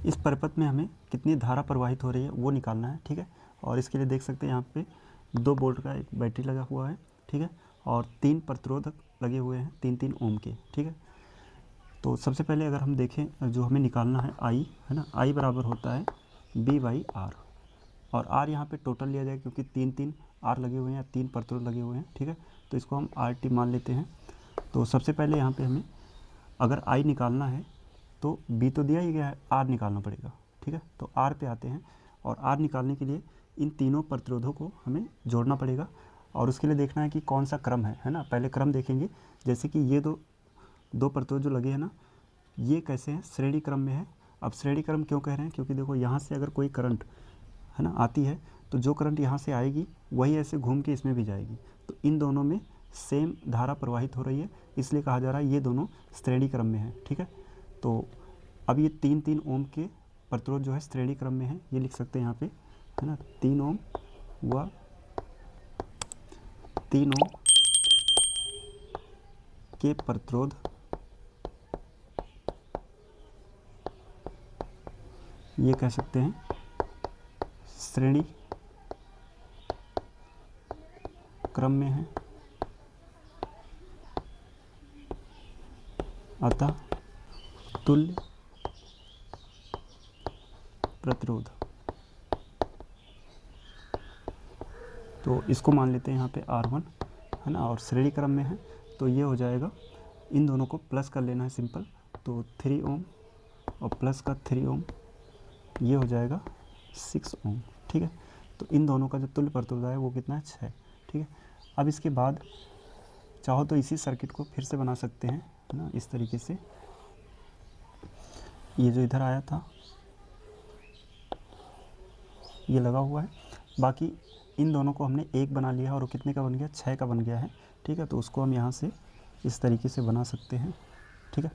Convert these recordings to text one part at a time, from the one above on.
इस परिपथ में हमें कितनी धारा प्रवाहित हो रही है वो निकालना है, ठीक है। और इसके लिए देख सकते हैं यहाँ पे 2 वोल्ट का एक बैटरी लगा हुआ है, ठीक है, और 3 प्रतिरोधक लगे हुए हैं 3-3 ओम के, ठीक है। तो सबसे पहले अगर हम देखें जो हमें निकालना है आई, है ना, आई बराबर होता है B/R, और R यहाँ पे टोटल लिया जाएगा क्योंकि 3-3 R लगे हुए हैं, 3 प्रतिरोध लगे हुए हैं, ठीक है। तो इसको हम RT मान लेते हैं। तो सबसे पहले यहाँ पे हमें अगर I निकालना है तो B तो दिया ही गया है, R निकालना पड़ेगा, ठीक है। तो R पे आते हैं, और R निकालने के लिए इन तीनों प्रतिरोधों को हमें जोड़ना पड़ेगा, और उसके लिए देखना है कि कौन सा क्रम है ना। पहले क्रम देखेंगे, जैसे कि ये दो प्रतिरोध जो लगे हैं ना, ये कैसे हैं, श्रेणी क्रम में है। अब श्रेणी क्रम क्यों कह रहे हैं, क्योंकि देखो यहाँ से अगर कोई करंट, है ना, आती है तो जो करंट यहाँ से आएगी वही ऐसे घूम के इसमें भी जाएगी, तो इन दोनों में सेम धारा प्रवाहित हो रही है, इसलिए कहा जा रहा है ये दोनों श्रेणी क्रम में है, ठीक है। तो अब ये 3-3 ओम के प्रतिरोध जो है श्रेणी क्रम में है, ये लिख सकते हैं यहाँ पे, है ना, 3 ओम व 3 ओम के प्रतिरोध ये कह सकते हैं श्रेणी क्रम में है, अतः तुल्य प्रतिरोध। तो इसको मान लेते हैं यहाँ पे R1, है ना, और श्रेणी क्रम में है तो ये हो जाएगा, इन दोनों को प्लस कर लेना है सिंपल, तो 3 ओम और प्लस का 3 ओम ये हो जाएगा 6 ओम, ठीक है। तो इन दोनों का जो तुल्य प्रतिरोध है वो कितना है, 6, ठीक है। अब इसके बाद चाहो तो इसी सर्किट को फिर से बना सकते हैं, है ना, इस तरीके से, ये जो इधर आया था ये लगा हुआ है, बाकी इन दोनों को हमने एक बना लिया है, और वो कितने का बन गया, 6 का बन गया है, ठीक है। तो उसको हम यहाँ से इस तरीके से बना सकते हैं, ठीक है।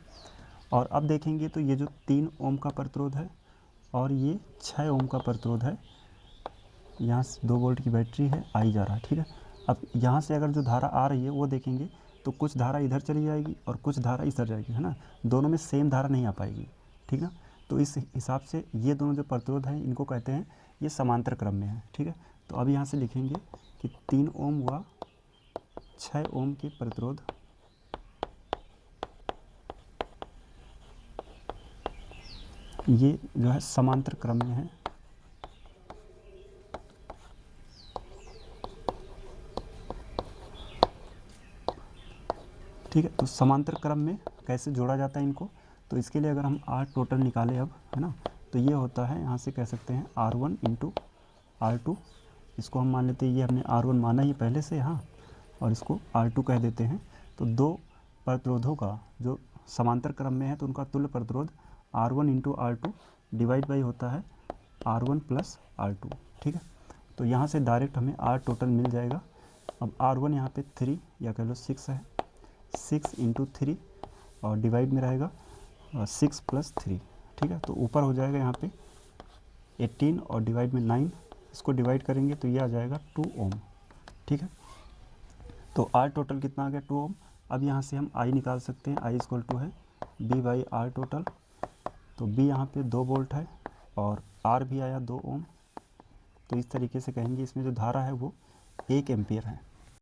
और अब देखेंगे तो ये जो 3 ओम का प्रतिरोध है और ये 6 ओम का प्रतिरोध है, यहाँ से 2 वोल्ट की बैटरी है, आई जा रहा है, ठीक है। अब यहाँ से अगर जो धारा आ रही है वो देखेंगे तो कुछ धारा इधर चली जाएगी और कुछ धारा इधर जाएगी, है ना, दोनों में सेम धारा नहीं आ पाएगी, ठीक है। तो इस हिसाब से ये दोनों जो प्रतिरोध हैं इनको कहते हैं ये समांतर क्रम में है, ठीक है। तो अब यहाँ से लिखेंगे कि 3 ओम व 6 ओम के प्रतिरोध ये जो है समांतर क्रम में है, ठीक है। तो समांतर क्रम में कैसे जोड़ा जाता है इनको, तो इसके लिए अगर हम R टोटल निकालें अब, है ना, तो ये होता है, यहाँ से कह सकते हैं R1 इंटू R2, इसको हम मान लेते हैं, ये हमने R1 माना ही पहले से यहाँ, और इसको R2 कह देते हैं। तो दो प्रतिरोधों का जो समांतर क्रम में है तो उनका तुल्य प्रतिरोध R1 into R2 divide by होता है R1 प्लस R2, ठीक है। तो यहाँ से डायरेक्ट हमें R टोटल मिल जाएगा। अब R1 यहाँ पे 3 या कह लो 6 है, 6 इंटू 3 और डिवाइड में रहेगा 6 प्लस 3, ठीक है। तो ऊपर हो जाएगा यहाँ पे 18 और डिवाइड में 9, इसको डिवाइड करेंगे तो ये आ जाएगा 2 ओम, ठीक है। तो R टोटल कितना आ गया, 2 ओम। अब यहाँ से हम I निकाल सकते हैं, I इक्वल टू है B/R टोटल। तो B यहाँ पे 2 वोल्ट है और R भी आया 2 ओम, तो इस तरीके से कहेंगे इसमें जो धारा है वो 1 एम्पियर है।